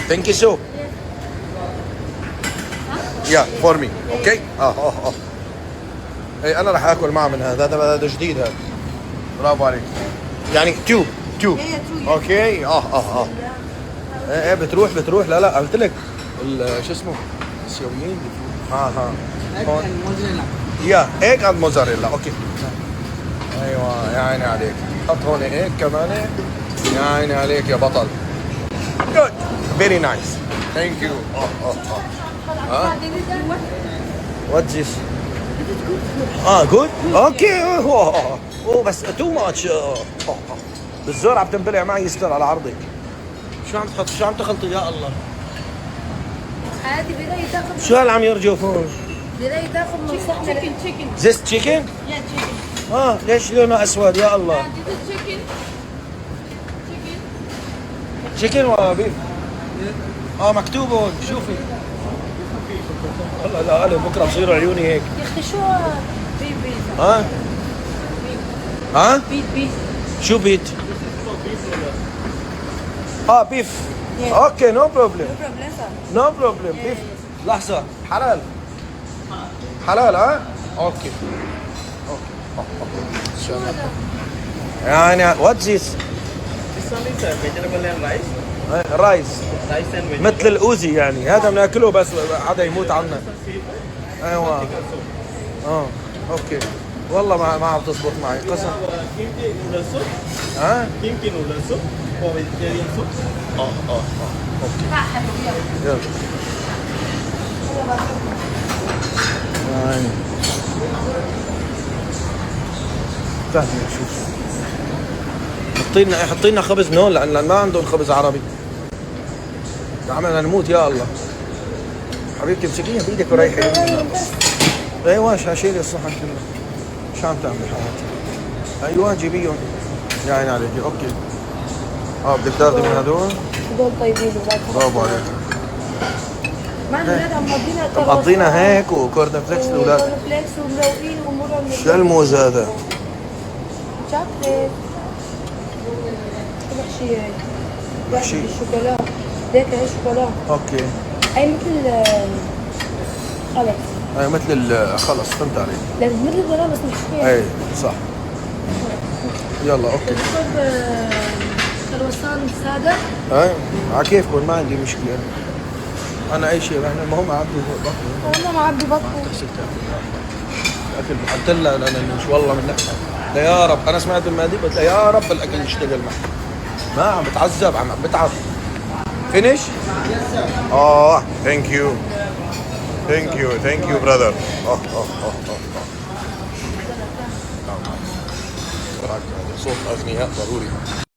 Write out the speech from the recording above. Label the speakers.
Speaker 1: ثانك يو سو يا فور مي اوكي. اي انا راح اكل معه من هذا جديد هذا. برافو عليك. يعني تو اوكي. ايه بتروح لا قلت لك شو اسمه السوريين. هون يا ايج اند موزاريلا اوكي. ايوه يا عيني عليك. حط هون ايج كمان. يا عيني عليك يا بطل. جود فيري نايس ثانك يو. وات ذيس جود اوكي. بس تو ماتش. بالزور عم تنبلع معي يستر على عرضك. شو عم تحط؟ شو عم تخلطي يا الله؟
Speaker 2: عادي بداية تاخذ.
Speaker 1: شو هل عم يرجف هون؟
Speaker 2: بداية تاخذ من صحن تشيكن.
Speaker 1: زيست تشيكن؟
Speaker 2: يا تشيكن.
Speaker 1: ليش لونه اسود يا الله؟
Speaker 2: تشيكن.
Speaker 1: تشيكن ولا بيف؟ مكتوب هون شوفي. والله لا انا بكره بصيروا عيوني هيك.
Speaker 2: يا اختي شو بيف. بيف.
Speaker 1: شو بيت؟ بيف. اوكي نو بروبلم. نو بروبلم بيف. لحظة حلال اوكي. يعني وات ذيس؟ رايس مثل الاوزي يعني. هذا بناكله بس حدا يموت عنا. ايوه اوكي. والله ما عم تزبط معي قسم.
Speaker 3: كيمكي نودل سوب or vegetarian soup.
Speaker 1: اوكي يلا. فاهم شوف. حطي لنا خبز من هون لان ما عندهم خبز عربي. عملنا نموت يا الله. حبيبتي امسكيها بايدك وريحي. ايوه شيلي الصحن كله. شو عم تعملي حياتي؟ ايوه جيبيهم. يا عيني عليكي اوكي. بدك تاخذي من هذول؟
Speaker 2: هدول طيبين.
Speaker 1: برافو عليك.
Speaker 2: مع الولاد عم مقضينا
Speaker 1: مقضينا هيك وكورن فليكس الاولاد.
Speaker 2: كورن فليكس ومروقين وامورهم.
Speaker 1: شو الموز هذا؟
Speaker 2: شوكليت. محشي هيك.
Speaker 1: محشي
Speaker 2: بالشوكولا. هيك هي شوكولا.
Speaker 1: اوكي.
Speaker 2: اي مثل خلص.
Speaker 1: اي مثل خلص فهمت عليك.
Speaker 2: لا مثل البنان بس مش فيها.
Speaker 1: اي صح. يلا اوكي.
Speaker 2: بتحب كرواسون ساده؟
Speaker 1: اي على كيفكم ما عندي مشكله. انا اي شيء احنا المهم اعبي بطني.
Speaker 2: والله ما عبي بطني.
Speaker 1: اكل قلت لها انا مش والله من لا يا رب. انا سمعت المادي قلت لها يا رب الاكل يشتغل معي. ما عم بتعذب عم بتعب. فينيش؟ ثانك يو براذر. صوت اغنياء ضروري.